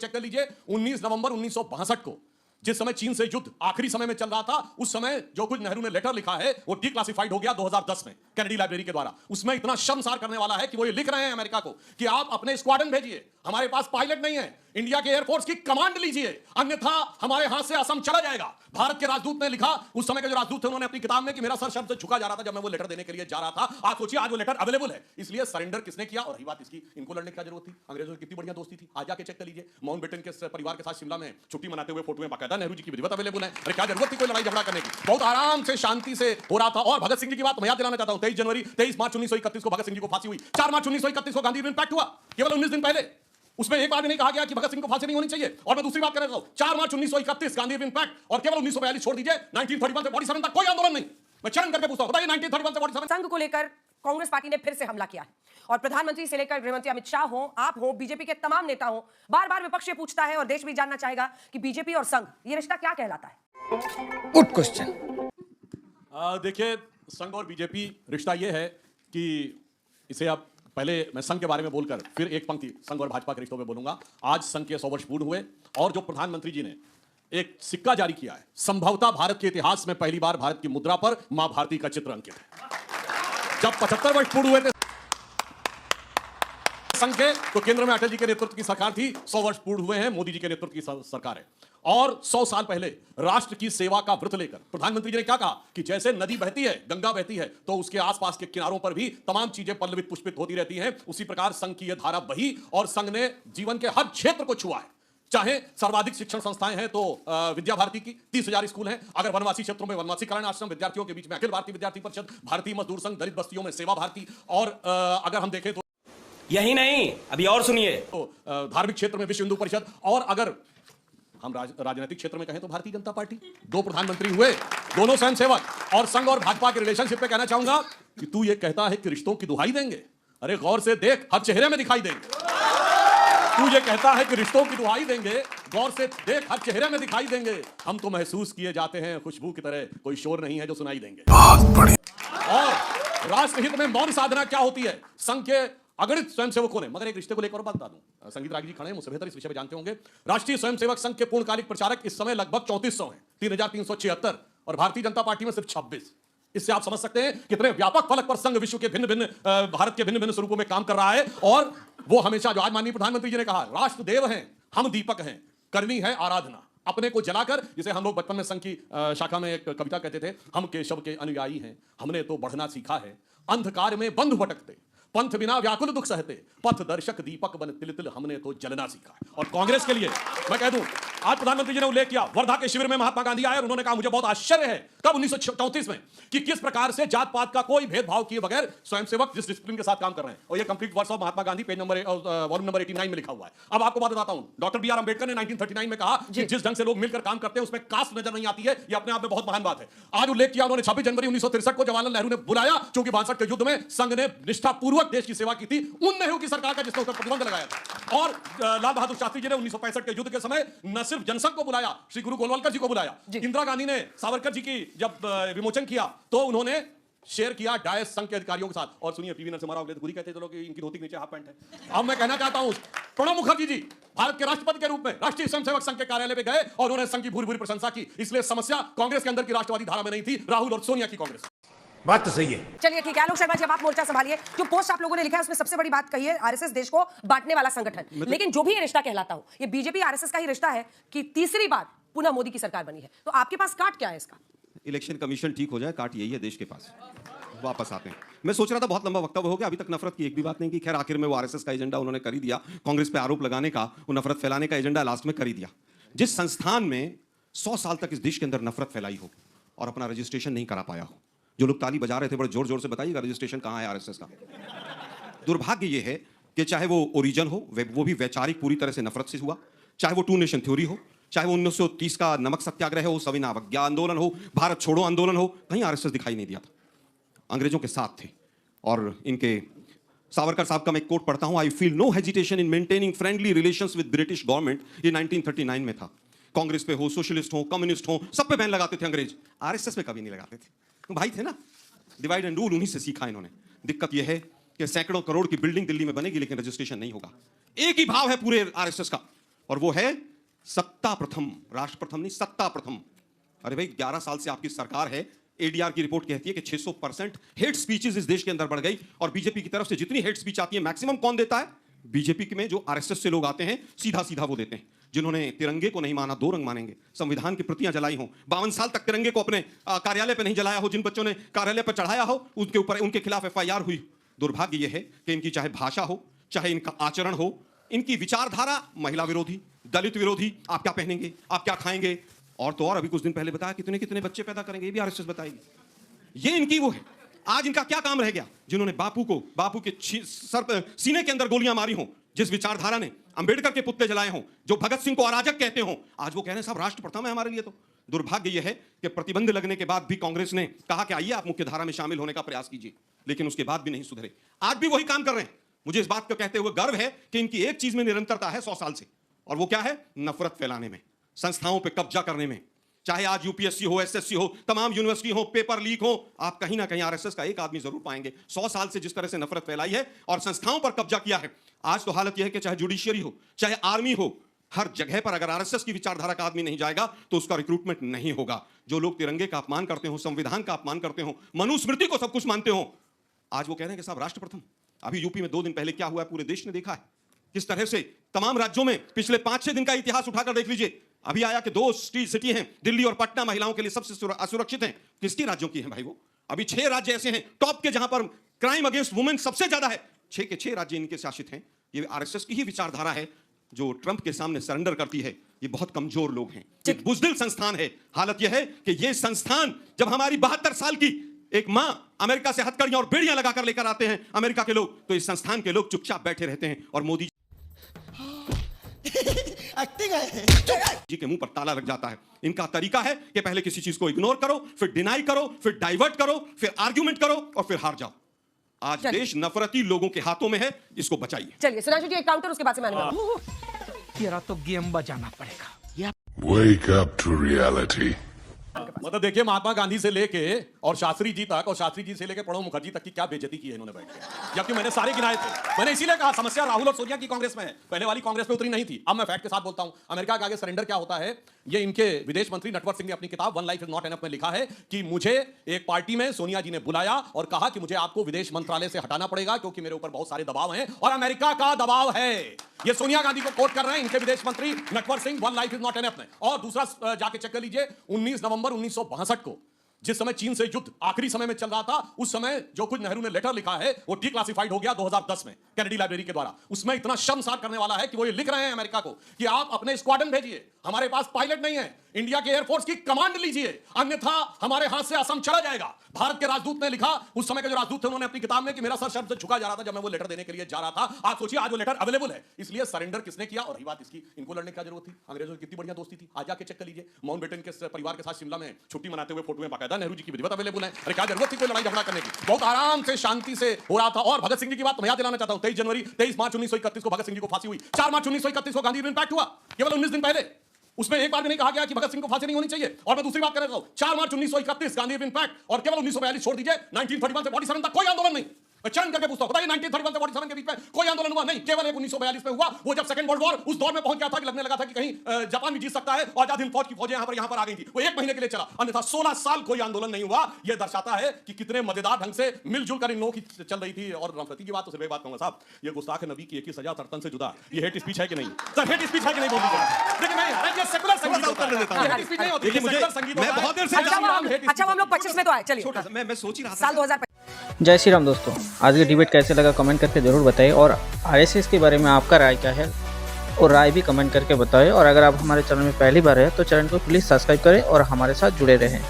Check कर लीजिए 19 नवंबर 1962 को जिस समय चीन से युद्ध आखिरी समय में चल रहा था, उस समय जो कुछ नेहरू ने लेटर लिखा है वो डिक्लासिफाइड हो गया 2010 में कैनेडी लाइब्रेरी के द्वारा। उसमें इतना शर्मसार करने वाला है कि वो ये लिख रहे हैं अमेरिका को कि आप अपने स्क्वाड्रन भेजिए, हमारे पास पायलट नहीं है, इंडिया के एयरफोर्स की कमांड लीजिए, अन्यथा हमारे हाथ से असम चला जाएगा। भारत के राजदूत ने लिखा, उस समय के जो राजदूत थे उन्होंने अपनी किताब में कि मेरा सर शर्म से झुका जा रहा था जब मैं वो लेटर देने के लिए जा रहा था। आज सोचिए आज वो लेटर अवेलेबल है। इसलिए सरेंडर किसने किया? और रही बात इसकी, इनको लड़ने की क्या जरूरत थी? अंग्रेजों की कितनी बढ़िया दोस्ती थी, आज जाके चेक कर लीजिए। माउंटबेटन के परिवार के साथ शिमला में छुट्टी मनाते हुए फोटो में बाकायदा नेहरू जी की विधिवत अवेलेबल है। अरे क्या जरूरत थी कोई लड़ाई झगड़ा करने की? बहुत आराम से शांति से हो रहा था। और भगत सिंह जी की बात मैं याद दिलाना चाहता हूं, 23 मार्च 1931 को भगत सिंह जी को फांसी हुई, 4 मार्च 1931 को गांधी इम्पैक्ट हुआ, केवल 19 दिन पहले। उसमें एक बार भी नहीं कहा गया कि भगत सिंह को फांसी नहीं होनी चाहिए। और मैं दूसरी बात कर रहा हूं, 4 मार्च 1931 गांधी इम्पैक्ट, और केवल 1942 छोड़ दीजिए, 1931 से 47 तक कोई आंदोलन नहीं। मैं चरण करके पूछता हूं, बताइए 1931 से 47। संघ को लेकर कांग्रेस पार्टी ने फिर से हमला किया है और प्रधानमंत्री से लेकर गृहमंत्री अमित शाह हो, आप हो, बीजेपी के तमाम नेता हो, बार बार विपक्ष ये पूछता है और देश भी जानना चाहेगा कि बीजेपी और संघ ये रिश्ता क्या कहलाता है। Good question. देखिए, संघ और बीजेपी रिश्ता यह है कि इसे आप पहले मैं संघ के बारे में बोलकर फिर एक पंक्ति संघ और भाजपा के रिश्तों में बोलूंगा। आज संघ के 100 वर्ष पूर्ण हुए और जो प्रधानमंत्री जी ने एक सिक्का जारी किया है, संभवतः भारत के इतिहास में पहली बार भारत की मुद्रा पर मां भारती का चित्र अंकित है। जब 75 वर्ष पूर्ण हुए थे संघ के, तो केंद्र में अटल जी के नेतृत्व की सरकार थी। 100 वर्ष पूर्ण हुए हैं, मोदी जी के नेतृत्व की सरकार है। और 100 साल पहले राष्ट्र की सेवा का व्रत लेकर प्रधानमंत्री जी ने क्या कहा कि जैसे नदी बहती है, गंगा बहती है, तो उसके आसपास के किनारों पर भी तमाम चीजें पल्लवित पुष्पित होती रहती हैं। उसी प्रकार संघ की यह धारा बही और संघ ने जीवन के हर क्षेत्र को छुआ है। चाहे सर्वाधिक शिक्षण संस्थाएं हैं तो विद्या भारती की 30,000 स्कूल हैं। अगर वनवासी क्षेत्रों में वनवासी कल्याण आश्रम, विद्यार्थियों के बीच में अखिल भारतीय विद्यार्थी परिषद, भारतीय मजदूर संघ, दलित बस्तियों में सेवा भारती, और अगर हम देखें तो यही नहीं, अभी और सुनिए, तो धार्मिक क्षेत्र में विश्व हिंदू परिषद, और अगर हम राजनीतिक क्षेत्र में कहें तो भारतीय जनता पार्टी। 2 प्रधानमंत्री हुए, दोनों स्वयंसेवक। और संघ और भाजपा के रिलेशनशिप पे कहना चाहूंगा कि तू ये कहता है कि रिश्तों की दुहाई देंगे, अरे गौर से देख, हर चेहरे में दिखाई देंगे। तू ये कहता है कि रिश्तों की दुहाई देंगे, गौर से देख, हर चेहरे में दिखाई देंगे। हम तो महसूस किए जाते हैं खुशबू की तरह, कोई शोर नहीं है जो सुनाई देंगे। बहुत बढ़िया। और राष्ट्रहित में मौन साधना क्या होती है? संघ के अगणित स्वयंसेवकों ने, मगर एक रिश्ते को लेकर बात बता दूं, संगीत रागी जी खड़े हैं, मुझसे बेहतर इस विषय में जानते होंगे। राष्ट्रीय स्वयंसेवक संघ के पूर्णकालिक प्रचारक इस समय लगभग 3400 हैं, 3376, और भारतीय जनता पार्टी में सिर्फ 26। इससे आप समझ सकते हैं कितने व्यापक फलक पर संघ विश्व के भिन्न भिन्न भारत के भिन्न भिन्न स्वरूपों में काम कर रहा है। और वो हमेशा, जो आज माननीय प्रधानमंत्री जी ने कहा, राष्ट्र देव हैं, हम दीपक हैं, करनी है आराधना अपने को जलाकर। जिसे हम लोग बचपन में संघ की शाखा में एक कविता कहते थे, हम केशव के अनुयायी हैं, हमने तो बढ़ना सीखा है, अंधकार में बंधु भटकते, पंथ बिना व्याकुल दुख सहते, पथ दर्शक दीपक बन तिल तिल, हमने तो जलना सीखा है। और कांग्रेस के लिए मैं कह दूं, आज प्रधानमंत्री जी ने उल्लेख किया, वर्धा के शिविर में महात्मा गांधी आए और उन्होंने कहा, मुझे बहुत आश्चर्य है, कब 1934 में, कि किस प्रकार से जात पात का कोई भेदभाव किए बगैर स्वयंसेवक जिस डिसिप्लिन के साथ काम कर रहे हैं। और ये complete words of Mahatma Gandhi, page number volume number 89 में लिखा हुआ है। अब आपको बात बताता हूं, डॉक्टर बी आर अंबेडकर ने 1939 में कहा कि जिस ढंग से लोग मिलकर काम करते हैं उसमें कास्ट नजर नहीं आती है। ये अपने आप में बहुत महान बात है। आज उल्लेख किया उन्होंने 26 जनवरी 1963 को जवाहरलाल नेहरू ने बुलाया, क्योंकि 62 के युद्ध में संघ ने निष्ठापूर्वक देश की सेवा की थी, उन नेहरू की सरकार का जिसने उस पर प्रतिबंध लगाया था। और लाल बहादुर शास्त्री जी ने 1965 के युद्ध के समय न सिर्फ जनसंघ को बुलाया, श्री गुरु गोलवलकर जी को बुलाया। इंदिरा गांधी ने सावरकर जी की जब विमोचन किया तो उन्होंने शेयर किया डायस संघ के अधिकारियों के साथ। और सुनिए, पीवी नरसिम्हा राव अग्रवाल कहते थे लोग कि इनकी धोती के नीचे हाफ पैंट है। अब मैं कहना चाहता हूं, प्रणब मुखर्जी जी भारत के राष्ट्रपति के रूप में राष्ट्रीय स्वयंसेवक संघ के कार्यालय पे गए और उन्होंने संघ की भूरी भूरी प्रशंसा की। इसलिए समस्या कांग्रेस के अंदर की राष्ट्रवादी धारा में नहीं थी, राहुल और सोनिया की कांग्रेस। बात तो सही है। चलिए ठीक है, आलोक शर्मा जी, अब आप मोर्चा संभालिए। जो पोस्ट आप लोगों ने लिखा है उसमें सबसे बड़ी बात कही है, आरएसएस देश को बांटने वाला संगठन। लेकिन जो भी ये रिश्ता कहलाता हो, ये बीजेपी आरएसएस का ही रिश्ता है कि तीसरी बार पुनः मोदी की सरकार बनी है। तो आपके पास काट क्या है इसका? इलेक्शन कमीशन ठीक हो जाए, काट यही है देश के पास। वापस आते हैं। मैं सोच रहा था बहुत लंबा वक्तव्य हो गया, अभी तक नफरत की एक भी बात नहीं की। खैर, आखिर में वो आरएसएस का एजेंडा उन्होंने कर ही दिया, कांग्रेस पे आरोप लगाने का, वो नफरत फैलाने का एजेंडा लास्ट में कर ही दिया। जिस संस्थान में 100 साल तक इस देश के अंदर नफरत फैलाई हो और अपना रजिस्ट्रेशन नहीं करा पाया हो, जो लोग ताली बजा रहे थे बड़े जोर जोर से, बताइएगा रजिस्ट्रेशन कहां है आरएसएस का। दुर्भाग्य यह है कि चाहे वो ओरिजिन हो, वो भी वैचारिक पूरी तरह से नफरत से हुआ, चाहे वो 2 नेशन थ्योरी हो, चाहे वो 1930 का नमक सत्याग्रह हो, सविनय अवज्ञा आंदोलन हो, भारत छोड़ो आंदोलन हो, कहीं आरएसएस दिखाई नहीं दिया था। अंग्रेजों के साथ थे। और इनके सावरकर साहब का मैं कोट पढ़ता हूं, I feel no hesitation in maintaining friendly relations with British government. ये 1939 में था। कांग्रेस पे हो, सोशलिस्ट हो, कम्युनिस्ट हो, सब पे बैन लगाते थे अंग्रेज, आरएसएस पे कभी नहीं लगाते थे। भाई थे ना, डिवाइड एंड रूल उन्हीं से सीखा इन्होंने। दिक्कत यह है कि सैकड़ों करोड़ की बिल्डिंग दिल्ली में बनेगी लेकिन रजिस्ट्रेशन नहीं होगा। एक ही भाव है पूरे आरएसएस का, और वो है सत्ता प्रथम, राष्ट्र प्रथम नहीं, सत्ता प्रथम। अरे भाई 11 साल से आपकी सरकार है, एडीआर की रिपोर्ट कहती है कि 600% हेट स्पीचेस इस देश के अंदर बढ़ गई, और बीजेपी की तरफ से जितनी हेट स्पीच आती है मैक्सिमम कौन देता है? बीजेपी में जो आरएसएस से लोग आते हैं सीधा सीधा वो देते हैं, जिन्होंने तिरंगे को नहीं माना, 2 रंग मानेंगे, संविधान की प्रतियां जलाई हो, 52 साल तक तिरंगे को अपने कार्यालय पर नहीं जलाया हो, जिन बच्चों ने कार्यालय पर चढ़ाया हो उनके ऊपर उनके खिलाफ एफआईआर हुई। दुर्भाग्य यह है कि इनकी चाहे भाषा हो, चाहे इनका आचरण हो, इनकी विचारधारा महिला विरोधी, दलित विरोधी, आप क्या पहनेंगे, आप क्या खाएंगे, और तो और अभी कुछ दिन पहले बताया कितने कितने बच्चे पैदा करेंगे, ये भी आरएसएस बताएगी। ये इनकी वो है। आज इनका क्या काम रह गया? जिन्होंने बापू के सीने के अंदर गोलियां मारी हों, जिस विचारधारा ने अंबेडकर के पुतले जलाए हों, जो भगत सिंह को अराजक कहते हों, आज वो कह रहे हैं साहब राष्ट्र प्रथम है हमारे लिए। तो दुर्भाग्य यह है कि प्रतिबंध लगने के बाद भी कांग्रेस ने कहा कि आइए आप मुख्यधारा में शामिल होने का प्रयास कीजिए, लेकिन उसके बाद भी नहीं सुधरे, आज भी वही काम कर रहे हैं। मुझे इस बात को कहते हुए गर्व है कि इनकी एक चीज में निरंतरता है 100 साल से, और वो क्या है? नफरत फैलाने में, संस्थाओं पर कब्जा करने में। चाहे आज यूपीएससी हो, एसएससी हो, तमाम यूनिवर्सिटी हो, पेपर लीक हो, आप कहीं ना कहीं आरएसएस का एक आदमी जरूर पाएंगे 100 साल से जिस तरह से नफरत फैलाई है और संस्थाओं पर कब्जा किया है। आज तो हालत यह है कि चाहे जुडिशियरी हो, चाहे आर्मी हो, हर जगह पर अगर आरएसएस की विचारधारा का आदमी नहीं जाएगा तो उसका रिक्रूटमेंट नहीं होगा। जो लोग तिरंगे का अपमान करते हो, संविधान का अपमान करते हो, मनुस्मृति को सब कुछ मानते हो, आज वो कह रहे हैं कि साहब राष्ट्र प्रथम। अभी यूपी में 2 दिन पहले क्या हुआ है पूरे देश ने देखा है, किस तरह से तमाम राज्यों में पिछले 5-6 दिन का इतिहास उठाकर देख लीजिए। अभी आया कि 2 सिटी हैं, दिल्ली और पटना, महिलाओं के लिए सबसे असुरक्षित हैं। किसकी राज्यों की हैं भाई वो? अभी 6 राज्य ऐसे हैं टॉप के जहां पर क्राइम अगेंस्ट वुमेन सबसे ज्यादा है, 6 के 6 राज्य इनके शासित हैं। ये आरएसएस की ही विचारधारा है जो ट्रंप के सामने सरेंडर करती है। ये बहुत कमजोर लोग हैं, एक बुज़दिल संस्थान है। हालत यह है कि ये संस्थान जब हमारी 72 साल की एक मां अमेरिका से हथकड़ियां और बेड़ियां लगाकर लेकर आते हैं अमेरिका के लोग, तो इस संस्थान के लोग चुपचाप बैठे रहते हैं और मोदी जी के मुंह पर ताला लग जाता है। इनका तरीका है कि पहले किसी चीज को इग्नोर करो, फिर डिनाई करो, फिर डाइवर्ट करो, फिर आर्ग्यूमेंट करो और फिर हार जाओ। आज देश नफरती लोगों के हाथों में है, इसको बचाइए। चलिए सुधांशु जी एक काउंटर, उसके बाद से मैं तेरा तो गेम बजाना पड़ेगा। Wake up to reality. मतलब देखिए महात्मा गांधी से लेके और शास्त्री जी तक, और शास्त्री जी से लेके प्रणब मुखर्जी तक की क्या बेइज्जती की है इन्होंने बैठ के। जबकि मैंने सारे गिनाए थे। मैंने इसीलिए कहा समस्या राहुल और सोनिया की कांग्रेस में है, पहले वाली कांग्रेस में उतरी नहीं थी। अब मैं फैक्ट के साथ बोलता हूं, अमेरिका के आगे सरेंडर क्या होता है, ये इनके विदेश मंत्री नटवर सिंह ने अपनी किताब one life is not enough में लिखा है कि मुझे एक पार्टी में सोनिया जी ने बुलाया और कहा कि मुझे आपको विदेश मंत्रालय से हटाना पड़ेगा क्योंकि मेरे ऊपर बहुत सारे दबाव हैं और अमेरिका का दबाव है। ये सोनिया गांधी को कोट कर रहे हैं इनके विदेश मंत्री Natwar Singh one life is not enough में। और दूसरा जाके चेक कर लीजिए 19 नवंबर 1962 को, जिस समय चीन से युद्ध आखिरी समय में चल रहा था, उस समय जो कुछ नेहरू ने लेटर लिखा है वो डिक्लासिफाइड हो गया 2010 में कैनेडी लाइब्रेरी के द्वारा। उसमें इतना शर्मसार करने वाला है कि वो ये लिख रहे हैं अमेरिका को कि आप अपने स्क्वाड्रन भेजिए, हमारे पास पायलट नहीं है, इंडिया के एयरफोर्स की कमांड लीजिए, अन्यथा हमारे हाथ से असम चला जाएगा। भारत के राजदूत ने लिखा, उस समय के जो राजदूत थे उन्होंने अपनी किताब में कि मेरा सर शर्म से झुका जा रहा था जब मैं वो लेटर देने के लिए जा रहा था। आप सोचिए आज वो लेटर अवेलेबल है। इसलिए सरेंडर किसने किया? और रही बात इसकी, इनको लड़ने की क्या जरूरत थी? अंग्रेजों की कितनी बढ़िया दोस्ती थी। आज जाके चेक कर लीजिए, माउंटबेटन के परिवार के साथ शिमला में छुट्टी मनाते हुए फोटो में बाकायदा नेहरू जी की विधिवत अवेलेबल है। अरे क्या जरूरत थी कोई लड़ाई झगड़ा करने की? बहुत आराम से शांति से हो रहा था। और भगत सिंह जी की बात मैं याद दिलाना चाहता हूं, 23 मार्च 1931 को भगत सिंह जी को फांसी हुई, 4 मार्च 1931 को गांधी इम्पैक्ट हुआ, केवल 19 दिन पहले। उसमें एक बार भी नहीं कहा गया कि भगत सिंह को फांसी नहीं होनी चाहिए। और मैं दूसरी बात कर रहा हूं, 4 मार्च 1931 गांधी इम्पैक्ट, और केवल 1942 छोड़ दीजिए, 1931 से 47 तक कोई आंदोलन नहीं। मैं चरण करके पूछता हूं, बताइए 1931 से 47 के बीच में कोई आंदोलन हुआ? नहीं, केवल एक 1942 में हुआ, वो जब सेकंड वर्ल्ड वॉर उस दौर में पहुंच गया था कि लगने लगा था कि कहीं जापान भी जीत सकता है, और आजाद हिंद फौज की फौजें यहां पर आ गई थी। वो 1 महीने के लिए चला, अन्यथा 16 साल कोई आंदोलन नहीं हुआ। यह दर्शाता है कि कितने मजेदार ढंग से मिलजुल कर इन लोगों की चल रही थी। और नफरती की बात तो सिर्फ एक बात कहूंगा साहब, ये गुस्ताख नबी की एक ही सजा तर्तन से जुदा। ये हेट स्पीच है कि नहीं सर? हेट स्पीच है कि नहीं बोल दीजिए। लेकिन मैं ये सेकुलर संगीत उत्तर देता हूं, हेट स्पीच नहीं होती। देखिए मुझे संगीत मैं बहुत देर से अच्छा हम लोग 25 में तो आए। चलिए मैं सोच ही रहा था साल 2025। जय श्री राम दोस्तों, आज की डिबेट कैसे लगा कमेंट करके ज़रूर बताइए, और आरएसएस के बारे में आपका राय क्या है और राय भी कमेंट करके बताएं। और अगर आप हमारे चैनल में पहली बार है तो चैनल को प्लीज़ सब्सक्राइब करें और हमारे साथ जुड़े रहें।